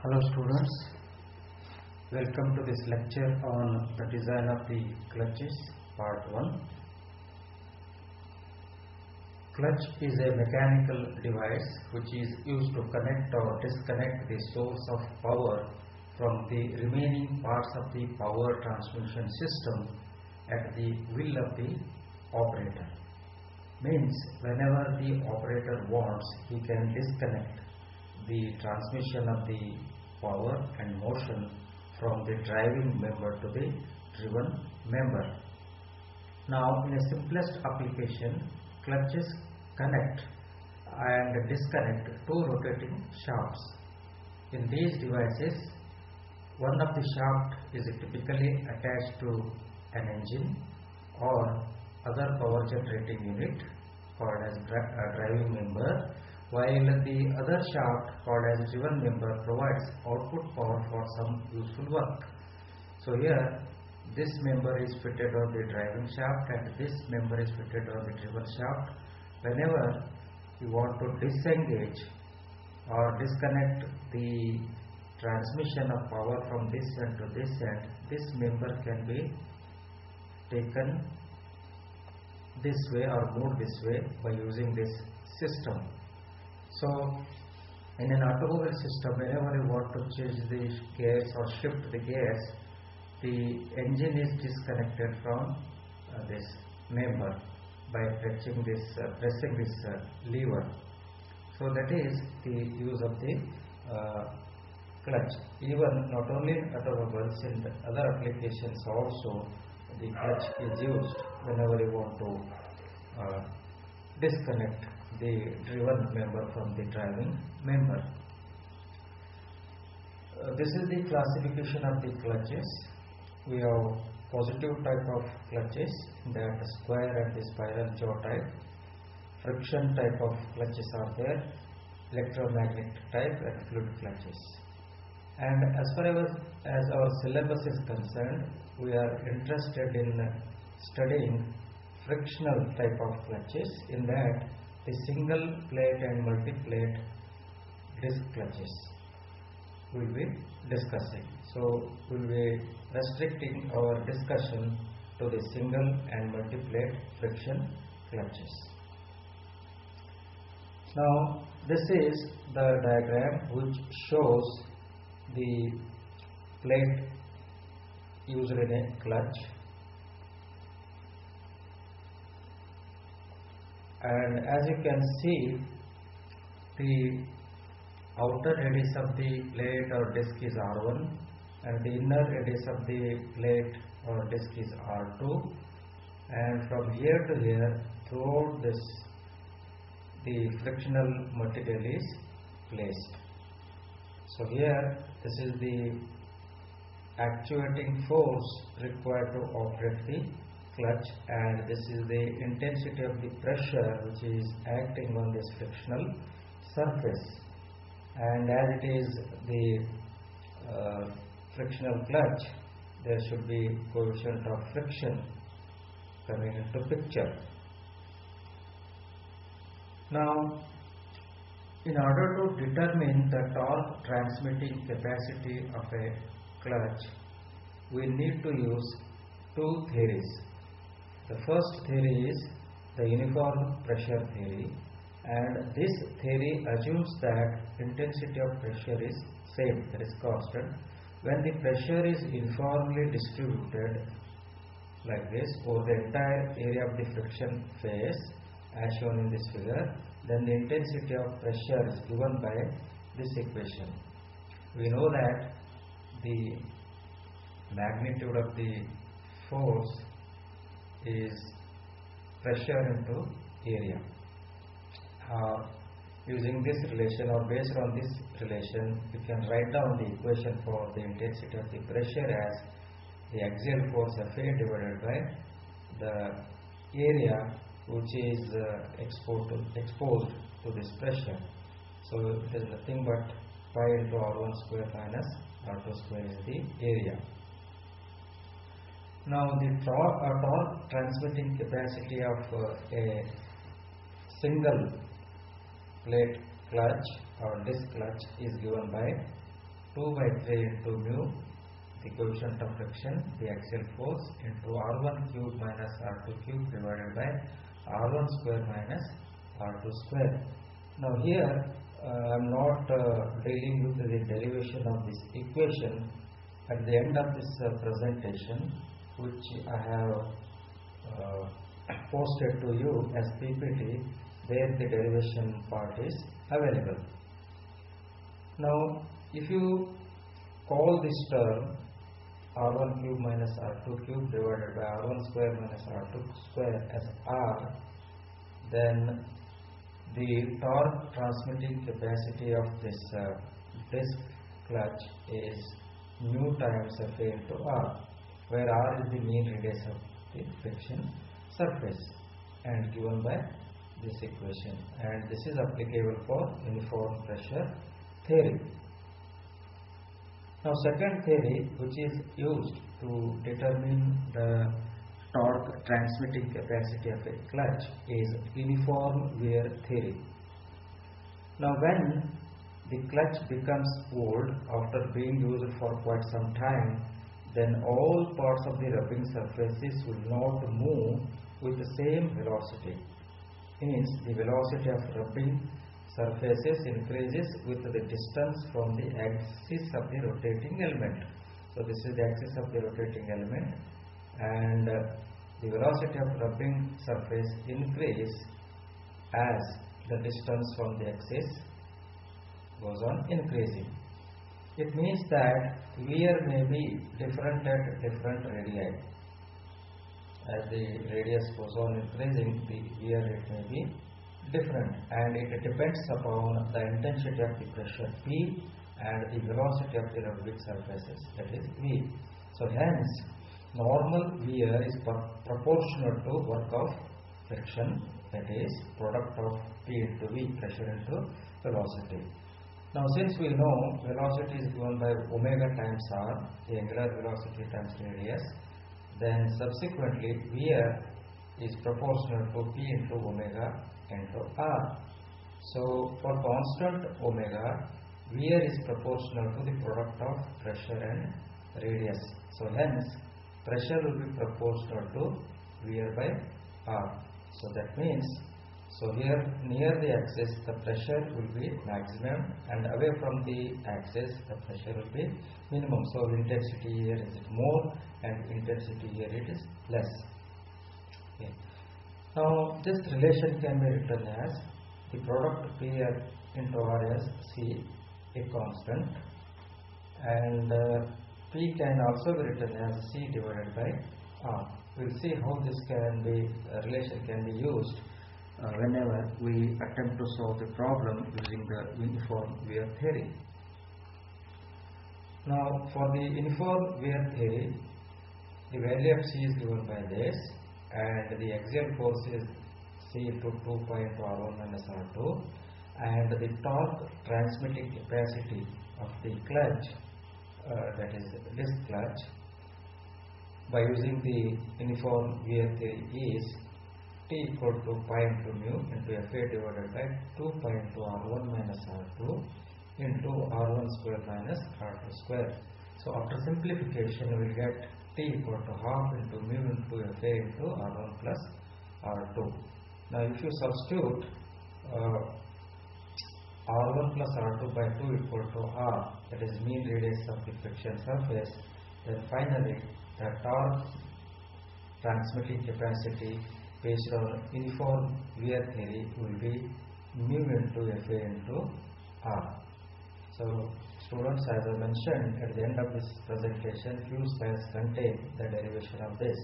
Hello students, welcome to this lecture on the design of the clutches part 1. Clutch is a mechanical device which is used to connect or disconnect the source of power from the remaining parts of the power transmission system at the will of the operator. Means whenever the operator wants, he can disconnect the transmission of the power and motion from the driving member to the driven member. Now, in a simplest application, clutches connect and disconnect two rotating shafts. In these devices, one of the shaft is typically attached to an engine or other power generating unit called as driving member, while the other shaft called as driven member provides output power for some useful work. So here this member is fitted on the driving shaft and this member is fitted on the driven shaft. Whenever you want to disengage or disconnect the transmission of power from this end to this end, this member can be taken this way or moved this way by using this system. So in an automobile system, whenever you want to change the gears or shift the gears, the engine is disconnected from this member by pressing this lever. So that is the use of the clutch. Even not only in automobiles, in the other applications also the clutch is used whenever you want to disconnect the driven member from the driving member. This is the classification of the clutches. We have positive type of clutches, that square and the spiral jaw type. Friction type of clutches are there, electromagnetic type and fluid clutches. And as far as our syllabus is concerned, we are interested in studying frictional type of clutches, in that the single plate and multi-plate disc clutches we will be discussing. So we will be restricting our discussion to the single and multi-plate friction clutches. Now this is the diagram which shows the plate used in a clutch, and as you can see, the outer radius of the plate or disc is R1 and the inner radius of the plate or disc is R2, and from here to here throughout this the frictional material is placed. So here this is the actuating force required to operate the clutch, and this is the intensity of the pressure which is acting on this frictional surface. And as it is the frictional clutch, there should be coefficient of friction coming into picture. Now, in order to determine the torque transmitting capacity of a clutch, we need to use two theories. The first theory is the uniform pressure theory, and this theory assumes that intensity of pressure is same, that is constant, when the pressure is uniformly distributed like this over the entire area of the friction face as shown in this figure. Then the intensity of pressure is given by this equation. We know that the magnitude of the force is pressure into area. Using this relation or based on this relation, you can write down the equation for the intensity of the pressure as the axial force Fa divided by the area which is exposed to this pressure. So it is nothing but pi into R1 square minus R2 square is the area. Now the torque transmitting capacity of a single plate clutch or disc clutch is given by 2 by 3 into mu, the coefficient of friction, the axial force, into R1 cube minus R2 cube divided by R1 square minus R2 square. Now here I am not dealing with the derivation of this equation. At the end of this presentation, which I have posted to you as PPT, there the derivation part is available. Now if you call this term R1 cube minus R2 cube divided by R1 square minus R2 square as R, then the torque transmitting capacity of this disc clutch is mu times Fa into R, where R is the mean radius of the friction surface and given by this equation, and this is applicable for uniform pressure theory. Now second theory which is used to determine the torque transmitting capacity of a clutch is uniform wear theory. Now when the clutch becomes old after being used for quite some time, then all parts of the rubbing surfaces will not move with the same velocity. Means the velocity of rubbing surfaces increases with the distance from the axis of the rotating element. So this is the axis of the rotating element, and the velocity of rubbing surface increase as the distance from the axis goes on increasing. It means that wear may be different at different radii. As the radius goes on increasing, the wear rate may be different, and it depends upon the intensity of the pressure P and the velocity of the rubbing surfaces, that is V. So hence normal wear is proportional to work of friction, that is product of P into V, pressure into velocity. Now since we know velocity is given by omega times r, the angular velocity times radius, then subsequently wear is proportional to P into omega into r. So for constant omega, wear is proportional to the product of pressure and radius. So hence pressure will be proportional to wear by r. So that means, so here near the axis the pressure will be maximum, and away from the axis the pressure will be minimum. So intensity here is more and intensity here it is less. Okay. Now this relation can be written as the product P into R as C, a constant, and P can also be written as C divided by R. We will see how this relation can be used whenever we attempt to solve the problem using the uniform wear theory. Now for the uniform wear theory, the value of C is given by this, and the axial force is C into 2 pi into R1 minus R2, and the torque transmitting capacity of the clutch, that is disc clutch, by using the uniform wear theory is T equal to pi into mu into Fa divided by 2 pi into R1 minus R2 into R1 square minus R2 square. So after simplification we will get T equal to half into mu into Fa into R1 plus R2. Now if you substitute R1 plus R2 by 2 equal to R, that is mean radius of the friction surface, then finally the torque transmitting capacity based on uniform wear theory will be mu into Fa into R. So students, as I mentioned at the end of this presentation, few slides contain the derivation of this.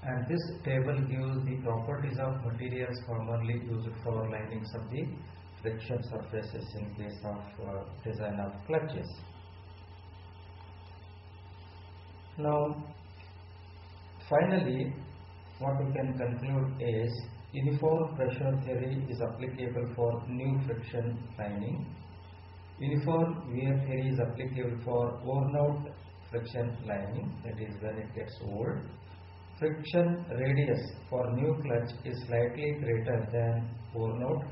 And this table gives the properties of materials commonly used for linings of the friction surfaces in case of design of clutches. Now finally what we can conclude is uniform pressure theory is applicable for new friction lining. Uniform wear theory is applicable for worn out friction lining, that is when it gets old. Friction radius for new clutch is slightly greater than worn out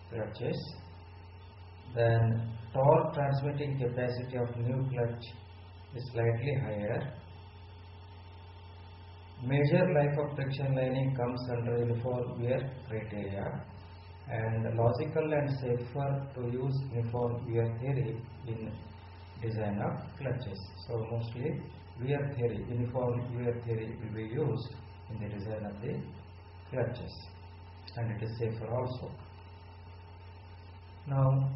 clutches. Then torque transmitting capacity of new clutch is slightly higher. Major life of friction lining comes under uniform wear criteria, and logical and safer to use uniform wear theory in design of clutches. So mostly uniform wear theory will be used in the design of the clutches, and it is safer also. Now,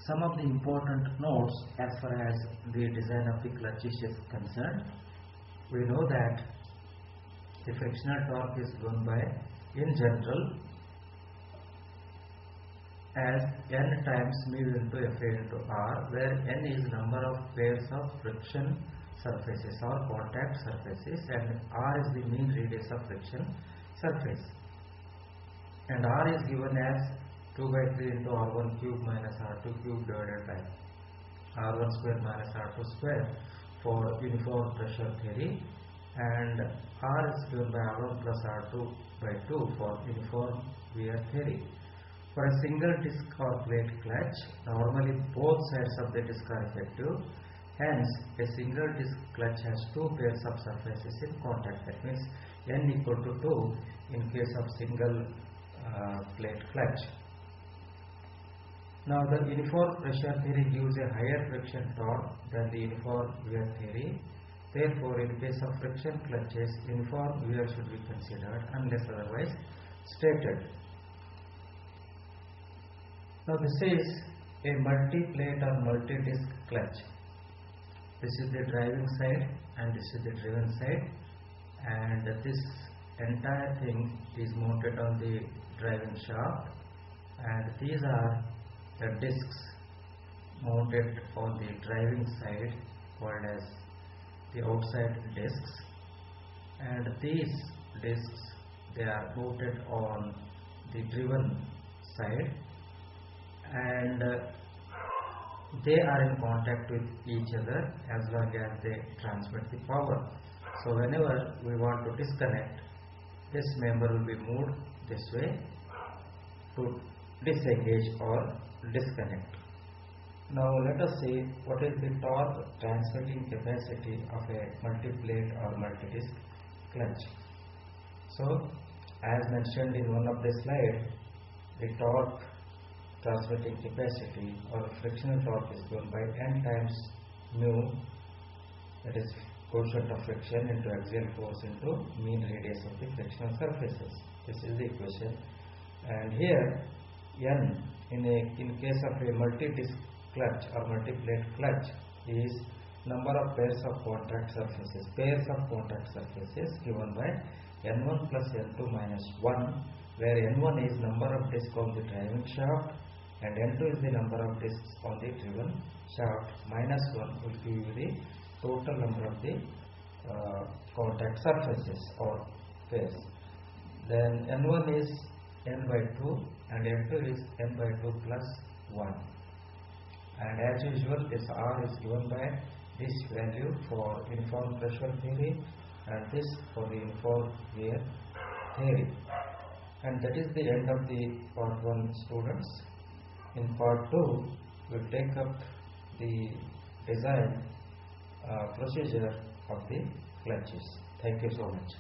some of the important notes as far as the design of the clutches is concerned. We know that the frictional torque is given by, in general, as n times mu into Fa into R, where n is number of pairs of friction surfaces or contact surfaces, and R is the mean radius of friction surface. And R is given as 2 by 3 into R1 cube minus R2 cube divided by R1 square minus R2 square for uniform pressure theory, and R is given by R1 plus R2 by 2 for uniform wear theory. For a single disc or plate clutch, normally both sides of the disc are effective. Hence, a single disc clutch has two pairs of surfaces in contact. That means n equal to 2 in case of single plate clutch. Now, the uniform pressure theory gives a higher friction torque than the uniform wear theory. Therefore, in case of friction clutches, uniform wear should be considered unless otherwise stated. Now, this is a multi-plate or multi-disc clutch. This is the driving side and this is the driven side, and this entire thing is mounted on the driving shaft, and these are the discs mounted on the driving side called as the outside discs, and these discs, they are mounted on the driven side, and they are in contact with each other as long as they transmit the power. So whenever we want to disconnect, this member will be moved this way to disengage or disconnect. Now let us see what is the torque transmitting capacity of a multi-plate or multi-disc clutch. So as mentioned in one of the slides, the torque transmitting capacity or frictional torque is given by n times mu, that is quotient of friction into axial force into mean radius of the frictional surfaces. This is the equation, and here n in case of a multi-disc clutch or multi-plate clutch is number of pairs of contact surfaces. Pairs of contact surfaces given by n1 plus n2 minus 1, where n1 is number of discs on the driving shaft and n2 is the number of discs on the driven shaft, minus 1 will give you the total number of the contact surfaces or pairs. Then n1 is n by 2 and n2 is n by 2 plus 1, and as usual this R is given by this value for uniform pressure theory and this for the uniform wear theory. And that is the end of the part 1, students. In part 2 we will take up the design procedure of the clutches. Thank you so much.